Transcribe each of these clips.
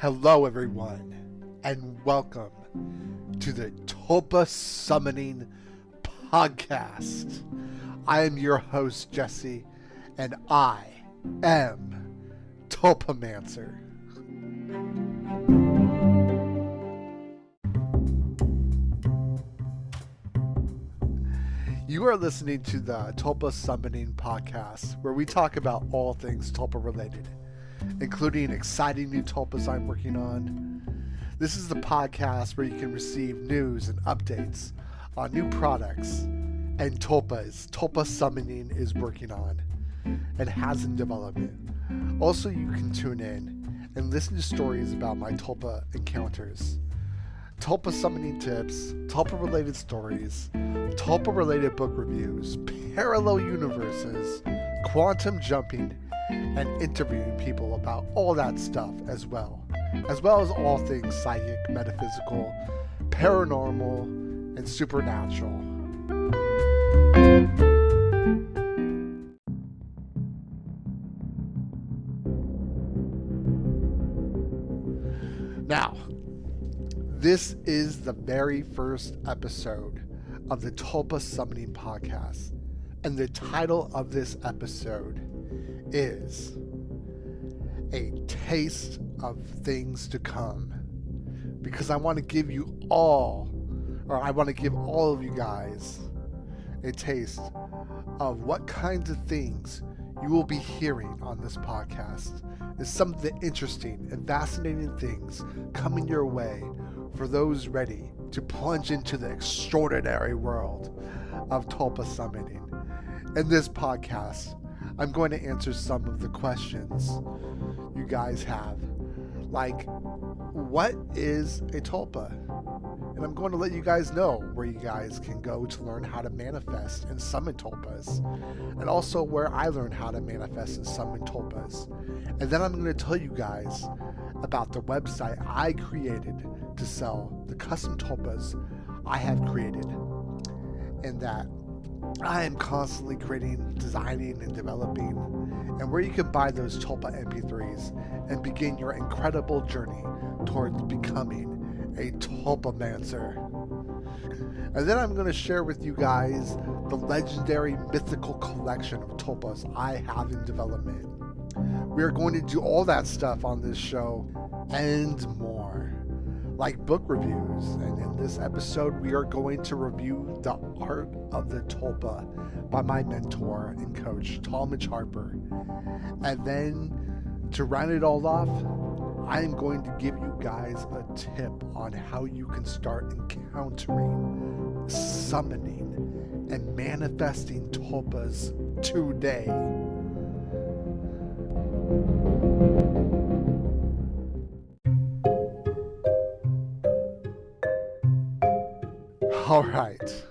Hello everyone, and welcome to the Tulpa Summoning Podcast. I am your host, Jesse, and I am Tulpamancer. You are listening to the Tulpa Summoning Podcast, where we talk about all things Tulpa related, including exciting new tulpas I'm working on. This is the podcast where you can receive news and updates on new products and tulpas Tulpa Summoning is working on and has in development. Also, you can tune in and listen to stories about my tulpa encounters, tulpa summoning tips, tulpa related stories, tulpa related book reviews, parallel universes, quantum jumping, and interviewing people about all that stuff as well as all things psychic, metaphysical, paranormal, and supernatural. Now, this is the very first episode of the Tulpa Summoning Podcast, and the title of this episode is A Taste of Things to Come, because I want to give all of you guys a taste of what kinds of things you will be hearing on this podcast. Is some of the interesting and fascinating things coming your way for those ready to plunge into the extraordinary world of Tulpa summoning. In this podcast, I'm going to answer some of the questions you guys have, like, what is a tulpa? And I'm going to let you guys know where you guys can go to learn how to manifest and summon tulpas, and also where I learned how to manifest and summon tulpas. And then I'm going to tell you guys about the website I created to sell the custom tulpas I have created, and that I am constantly creating, designing, and developing, and where you can buy those tulpa MP3s and begin your incredible journey towards becoming a Tulpamancer. And then I'm going to share with you guys the legendary mythical collection of tulpas I have in development. We are going to do all that stuff on this show and more, like book reviews. And in this episode, we are going to review The Art of the Tulpa by my mentor and coach, Talmadge Harper. And then to round it all off, I am going to give you guys a tip on how you can start encountering, summoning, and manifesting tulpas today. All right,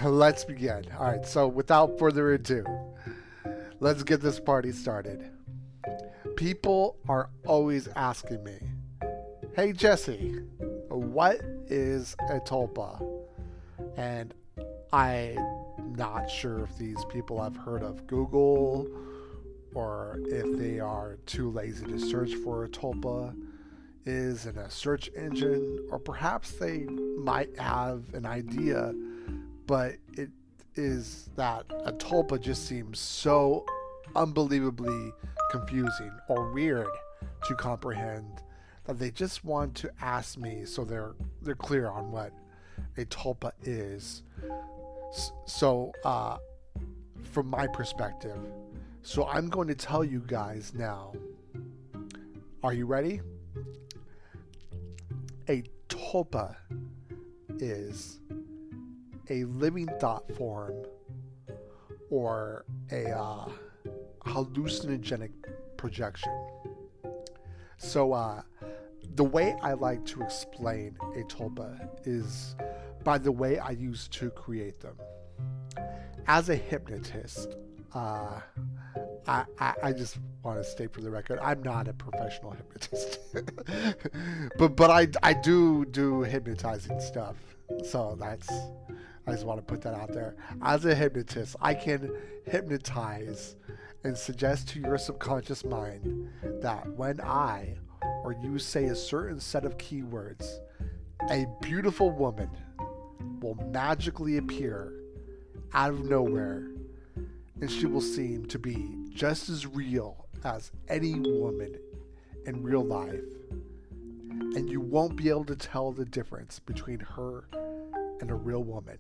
let's begin. All right, so without further ado, let's get this party started. People are always asking me, hey Jesse, what is a tulpa? And I'm not sure if these people have heard of Google, or if they are too lazy to search for a tulpa is in a search engine, or perhaps they might have an idea, but it is that a tulpa just seems so unbelievably confusing or weird to comprehend that they just want to ask me so they're clear on what a tulpa is. So from my perspective, so I'm going to tell you guys now. Are you ready? A tulpa is a living thought form, or a hallucinogenic projection. So the way I like to explain a tulpa is by the way I used to create them. As a hypnotist, I just want to state for the record, I'm not a professional hypnotist, but I do hypnotizing stuff. So I just want to put that out there. As a hypnotist, I can hypnotize and suggest to your subconscious mind that when I or you say a certain set of keywords, a beautiful woman will magically appear out of nowhere, and she will seem to be just as real as any woman in real life. And you won't be able to tell the difference between her and a real woman.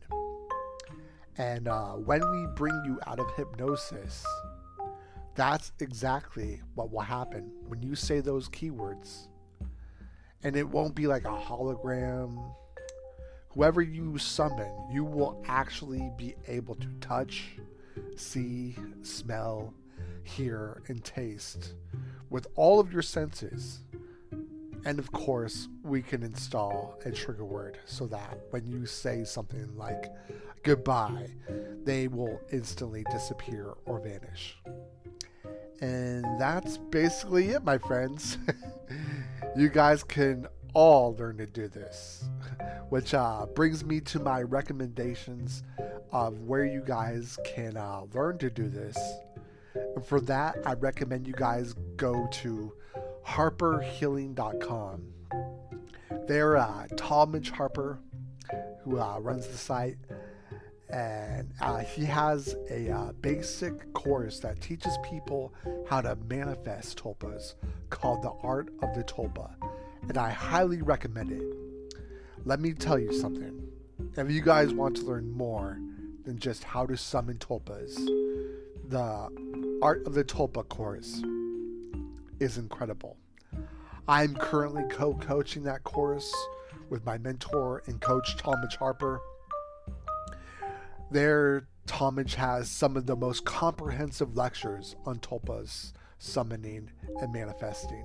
And when we bring you out of hypnosis, that's exactly what will happen when you say those keywords. And it won't be like a hologram. Whoever you summon, you will actually be able to touch, see, smell, hear, and taste with all of your senses. And of course, we can install a trigger word so that when you say something like goodbye, they will instantly disappear or vanish. And that's basically it, my friends. You guys can all learn to do this, which brings me to my recommendations of where you guys can learn to do this. And for that, I recommend you guys go to harperhealing.com. They're Talmadge Harper, who runs the site, and he has a basic course that teaches people how to manifest tulpas called The Art of the Tulpa, and I highly recommend it. Let me tell you something. If you guys want to learn more than just how to summon tulpas, the Art of the Tulpa course is incredible. I'm currently co-coaching that course with my mentor and coach Talmadge Harper. There, Talmadge has some of the most comprehensive lectures on tulpas, summoning, and manifesting.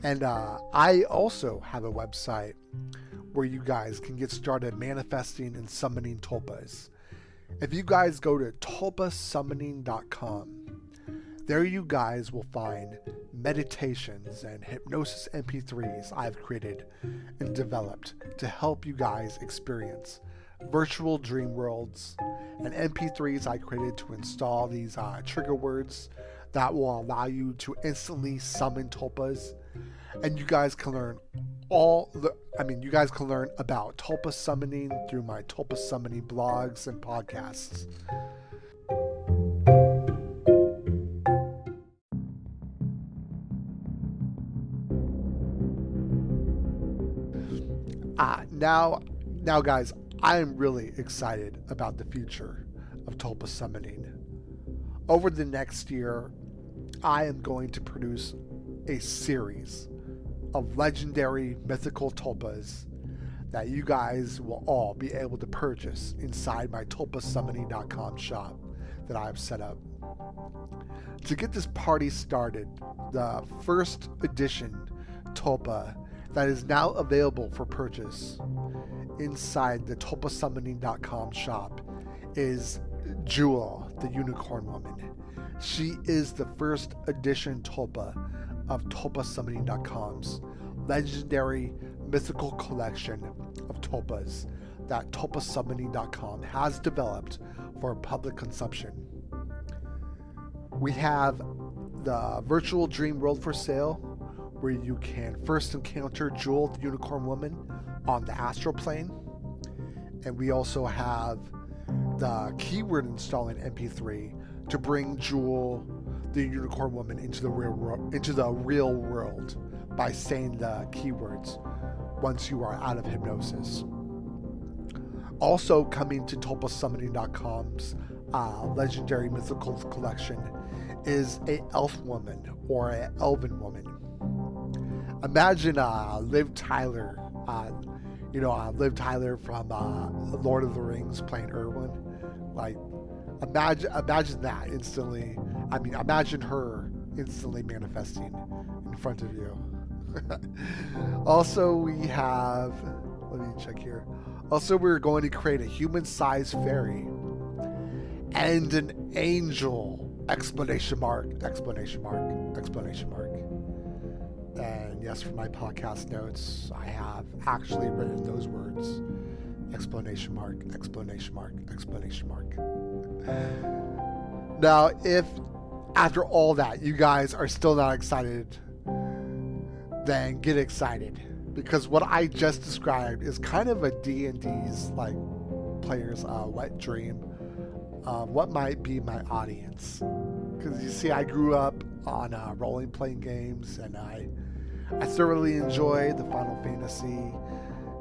And I also have a website where you guys can get started manifesting and summoning tulpas. If you guys go to tulpasummoning.com, there you guys will find meditations and hypnosis MP3s I've created and developed to help you guys experience virtual dream worlds, and MP3s I created to install these trigger words that will allow you to instantly summon tulpas. And you guys can learn you guys can learn about tulpa summoning through my tulpa summoning blogs and podcasts. Now guys, I am really excited about the future of tulpa summoning. Over the next year, I am going to produce a series of legendary mythical tulpas that you guys will all be able to purchase inside my tulpasummoning.com shop that I have set up. To get this party started, the first edition tulpa that is now available for purchase inside the tulpasummoning.com shop is Jewel, the Unicorn Woman. She is the first edition tulpa of tulpasummoning.com's legendary mythical collection of tulpas that tulpasummoning.com has developed for public consumption. We have the virtual dream world for sale, where you can first encounter Jewel, the Unicorn Woman, on the astral plane. And we also have the keyword installing MP3 to bring Jewel, the Unicorn Woman, into the real world by saying the keywords once you are out of hypnosis. Also coming to tulpasummoning.com's legendary mythical collection is a elf woman or an elven woman. Imagine Liv Tyler, Liv Tyler from Lord of the Rings playing Erwin. Like, imagine that instantly. Imagine her instantly manifesting in front of you. Also, we have, let me check here. Also, we're going to create a human-sized fairy and an angel! Exclamation mark. And yes, for my podcast notes, I have actually written those words. Exclamation mark. Now, if after all that you guys are still not excited, then get excited, because what I just described is kind of a D&D's like player's wet dream. What might be my audience? Because you see, I grew up on role playing games, and I thoroughly enjoy the Final Fantasy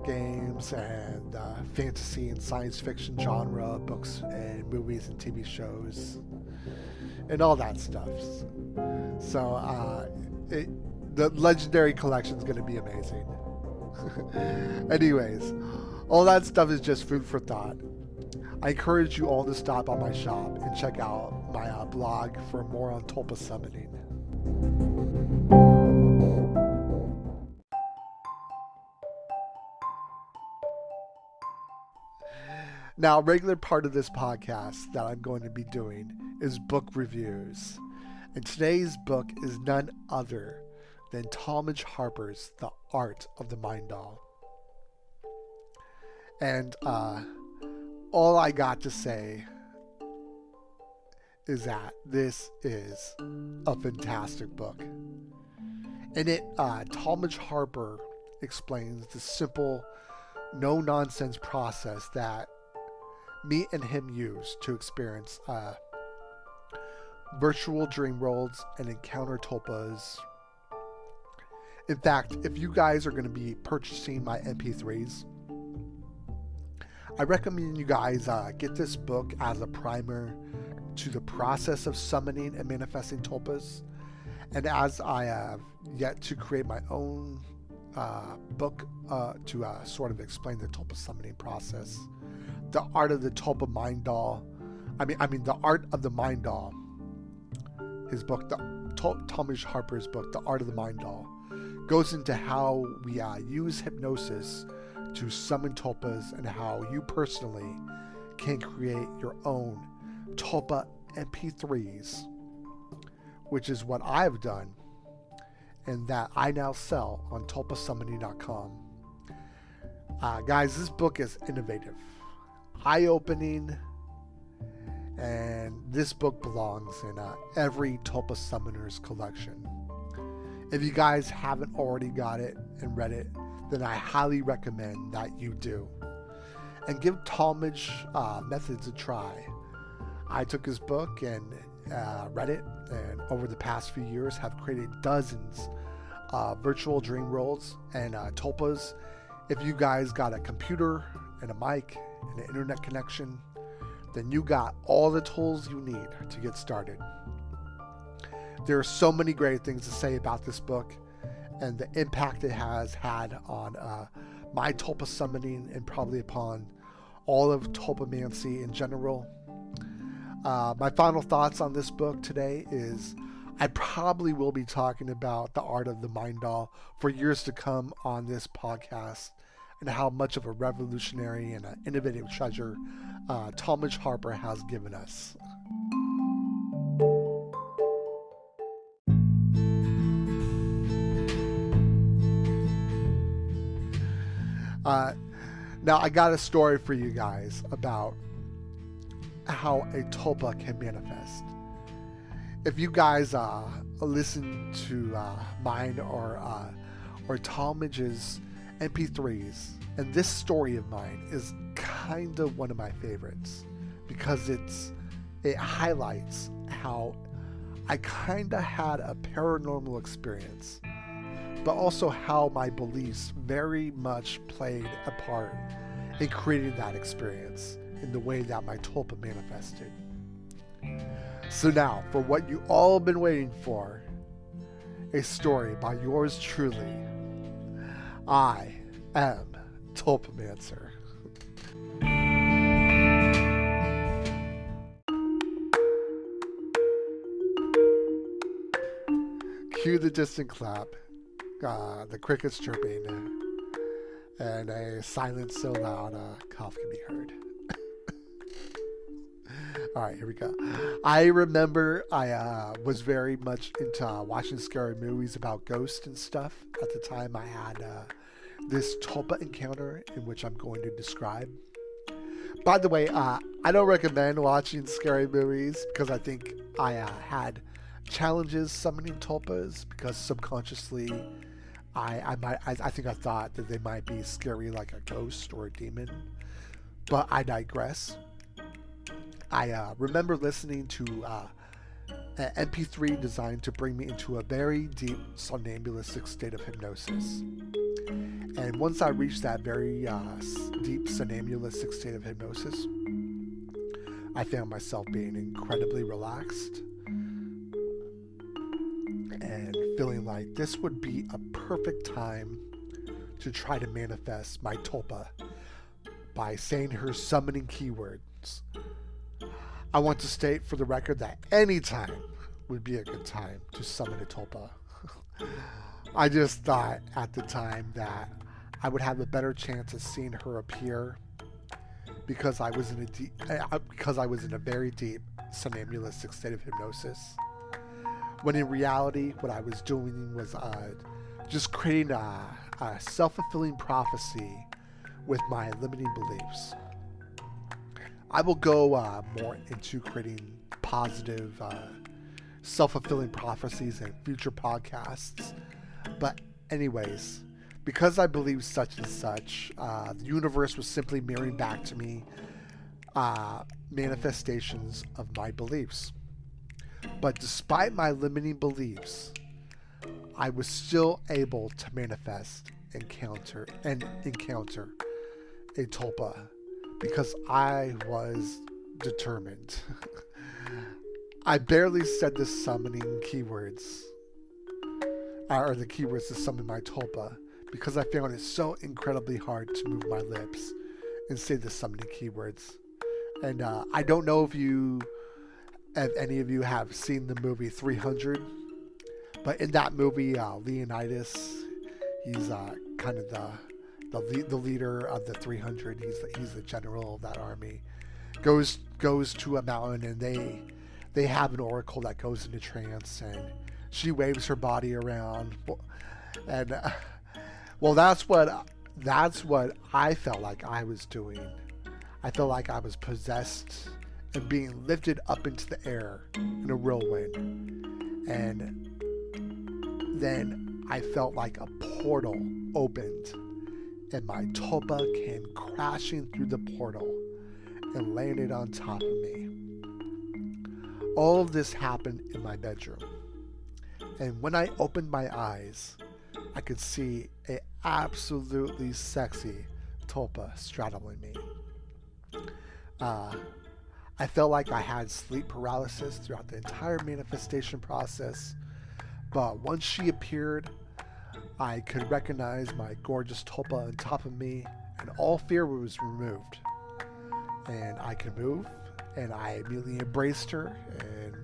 games and fantasy and science fiction genre books and movies and TV shows and all that stuff. So the Legendary Collection is going to be amazing. Anyways, all that stuff is just food for thought. I encourage you all to stop by my shop and check out my blog for more on Tulpa summoning. Now, a regular part of this podcast that I'm going to be doing is book reviews. And today's book is none other than Talmadge Harper's The Art of the Mind Doll. And all I got to say is that this is a fantastic book. In it, Talmadge Harper explains the simple, no-nonsense process that me and him use to experience virtual dream worlds and encounter tulpas. In fact, if you guys are going to be purchasing my MP3s, I recommend you guys get this book as a primer to the process of summoning and manifesting tulpas. And as I have yet to create my own book to sort of explain the tulpa summoning process, The Art of the Tulpa Mind Doll, The Art of the Mind Doll, his book, Talmadge Harper's book, The Art of the Mind Doll, goes into how we use hypnosis to summon tulpas and how you personally can create your own tulpa MP3s, which is what I've done and that I now sell on tulpasummoning.com. Guys, this book is innovative, eye-opening, and this book belongs in every Tulpa Summoner's collection. If you guys haven't already got it and read it, then I highly recommend that you do. And give Talmadge methods a try. I took his book and read it, and over the past few years have created dozens of virtual dream worlds and tulpas. If you guys got a computer and a mic and an internet connection, then you got all the tools you need to get started. There are so many great things to say about this book and the impact it has had on my tulpa summoning and probably upon all of tulpamancy in general. My final thoughts on this book today is I probably will be talking about The Art of the Mind Doll for years to come on this podcast, and how much of a revolutionary and an innovative treasure Talmadge Harper has given us. Now, I got a story for you guys about how a tulpa can manifest. If you guys listen to mine or Talmadge's MP3s, and this story of mine is kind of one of my favorites because it highlights how I kind of had a paranormal experience, but also how my beliefs very much played a part in creating that experience in the way that my tulpa manifested. So now, for what you all been waiting for, a story by yours truly. I am Tulpamancer. Cue the distant clap, the crickets chirping, and a silence so loud a cough can be heard. All right, here we go. I remember I was very much into watching scary movies about ghosts and stuff. At the time, I had this tulpa encounter in which I'm going to describe. By the way, I don't recommend watching scary movies because I think I had challenges summoning tulpas because subconsciously I think I thought that they might be scary like a ghost or a demon, but I digress. I remember listening to an MP3 designed to bring me into a very deep somnambulistic state of hypnosis. And once I reached that very deep somnambulistic state of hypnosis, I found myself being incredibly relaxed and feeling like this would be a perfect time to try to manifest my Tulpa by saying her summoning keywords. I want to state for the record that any time would be a good time to summon a Tulpa. I just thought at the time that I would have a better chance of seeing her appear because I was in a very deep somnambulistic state of hypnosis. When in reality, what I was doing was just creating a self-fulfilling prophecy with my limiting beliefs. I will go more into creating positive self-fulfilling prophecies in future podcasts. But anyways, because I believe such and such, the universe was simply mirroring back to me manifestations of my beliefs. But despite my limiting beliefs, I was still able to manifest encounter a Tulpa because I was determined. I barely said the summoning keywords, or the keywords to summon my Tulpa, because I found it so incredibly hard to move my lips and say the summoning keywords. And I don't know if any of you have seen the movie 300, but in that movie, Leonidas, he's kind of the leader of the 300. He's the general of that army. Goes to a mountain, and they have an oracle that goes into trance, and she waves her body around, and well, that's what I felt like I was doing. I felt like I was possessed and being lifted up into the air in a whirlwind, and then I felt like a portal opened, and my Tulpa came crashing through the portal and landed on top of me. All of this happened in my bedroom, and when I opened my eyes, I could see an absolutely sexy Tulpa straddling me. I felt like I had sleep paralysis throughout the entire manifestation process, but once she appeared, I could recognize my gorgeous Tulpa on top of me, and all fear was removed. And I could move, and I immediately embraced her and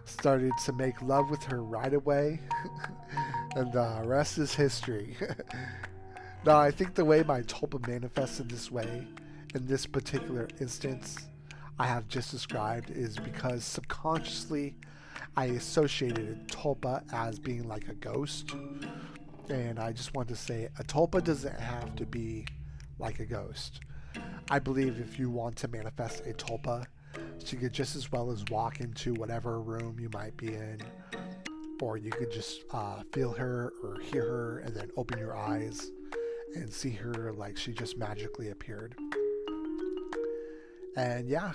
started to make love with her right away. And the rest is history. Now, I think the way my Tulpa manifested this way, in this particular instance I have just described, is because subconsciously I associated Tulpa as being like a ghost. And I just want to say, a Tulpa doesn't have to be like a ghost. I believe if you want to manifest a Tulpa, she could just as well as walk into whatever room you might be in, or you could just feel her or hear her and then open your eyes and see her like she just magically appeared. And yeah,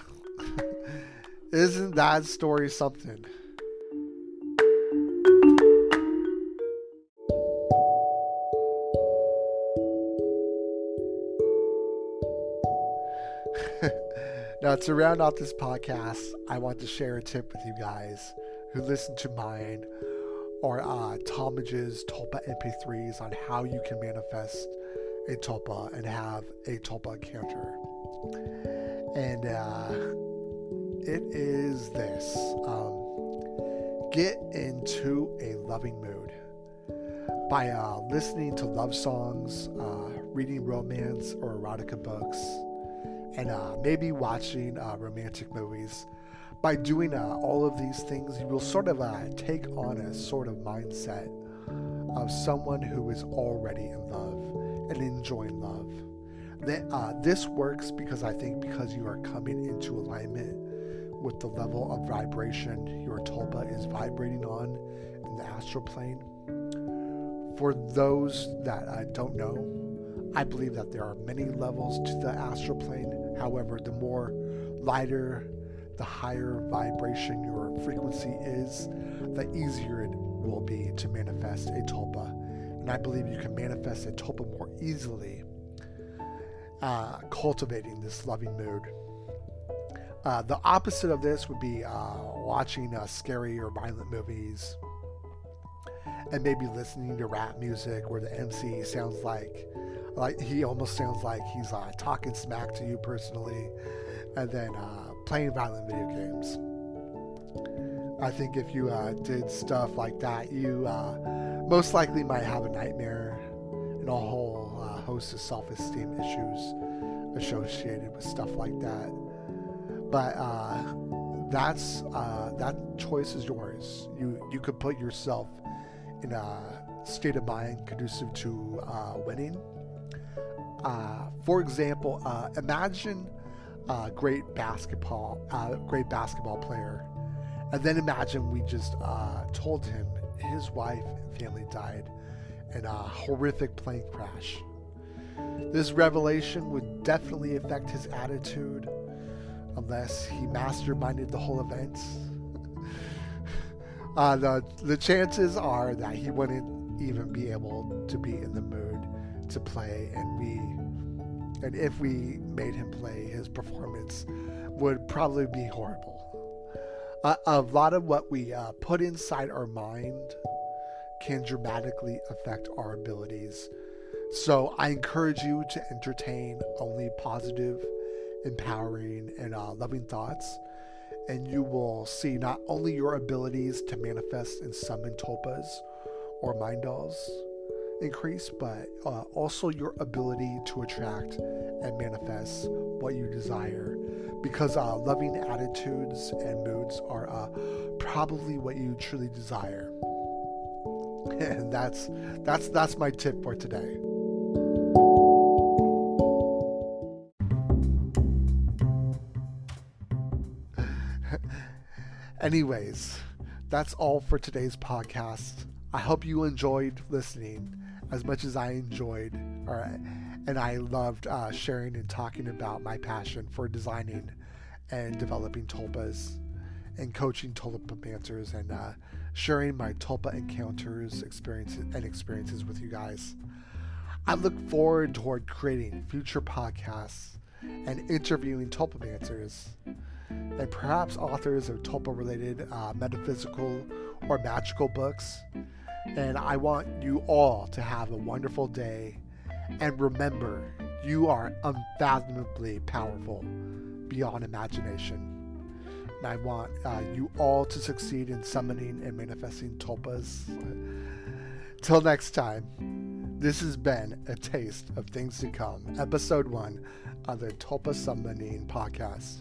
isn't that story something? Now, to round out this podcast, I want to share a tip with you guys who listen to mine or Talmage's Tulpa MP3s on how you can manifest a Tulpa and have a Tulpa encounter. And it is this. Get into a loving mood by listening to love songs, reading romance or erotica books, and maybe watching romantic movies. By doing all of these things, you will sort of take on a sort of mindset of someone who is already in love and enjoying love. This works because you are coming into alignment with the level of vibration your Tulpa is vibrating on in the astral plane. For those that don't know, I believe that there are many levels to the astral plane. However, the more lighter, the higher vibration your frequency is, the easier it will be to manifest a tulpa. And I believe you can manifest a tulpa more easily, cultivating this loving mood. The opposite of this would be watching scary or violent movies, and maybe listening to rap music where the MC sounds like he almost sounds like he's talking smack to you personally, and then playing violent video games. I think if you did stuff like that, you most likely might have a nightmare and a whole host of self-esteem issues associated with stuff like that. But that choice is yours. You could put yourself in a state of mind conducive to winning. For example, imagine a great basketball player, and then imagine we just told him his wife and family died in a horrific plane crash. This revelation would definitely affect his attitude, unless he masterminded the whole event. The chances are that he wouldn't even be able to be in the mood to play, and if we made him play, his performance would probably be horrible. A lot of what we put inside our mind can dramatically affect our abilities. So I encourage you to entertain only positive, empowering, and loving thoughts, and you will see not only your abilities to manifest and summon tulpas or mind dolls increase, but also your ability to attract and manifest what you desire, because loving attitudes and moods are probably what you truly desire. And that's my tip for today. Anyways, that's all for today's podcast. I hope you enjoyed listening as much as I enjoyed, and I loved sharing and talking about my passion for designing and developing tulpas and coaching tulpancers and sharing my tulpa encounters, experiences with you guys. I look forward toward creating future podcasts and interviewing tulpancers and perhaps authors of tulpa-related metaphysical or magical books. And I want you all to have a wonderful day. And remember, you are unfathomably powerful beyond imagination. And I want you all to succeed in summoning and manifesting tulpas. Till next time, this has been A Taste of Things to Come, Episode 1 of the Tulpa Summoning Podcast.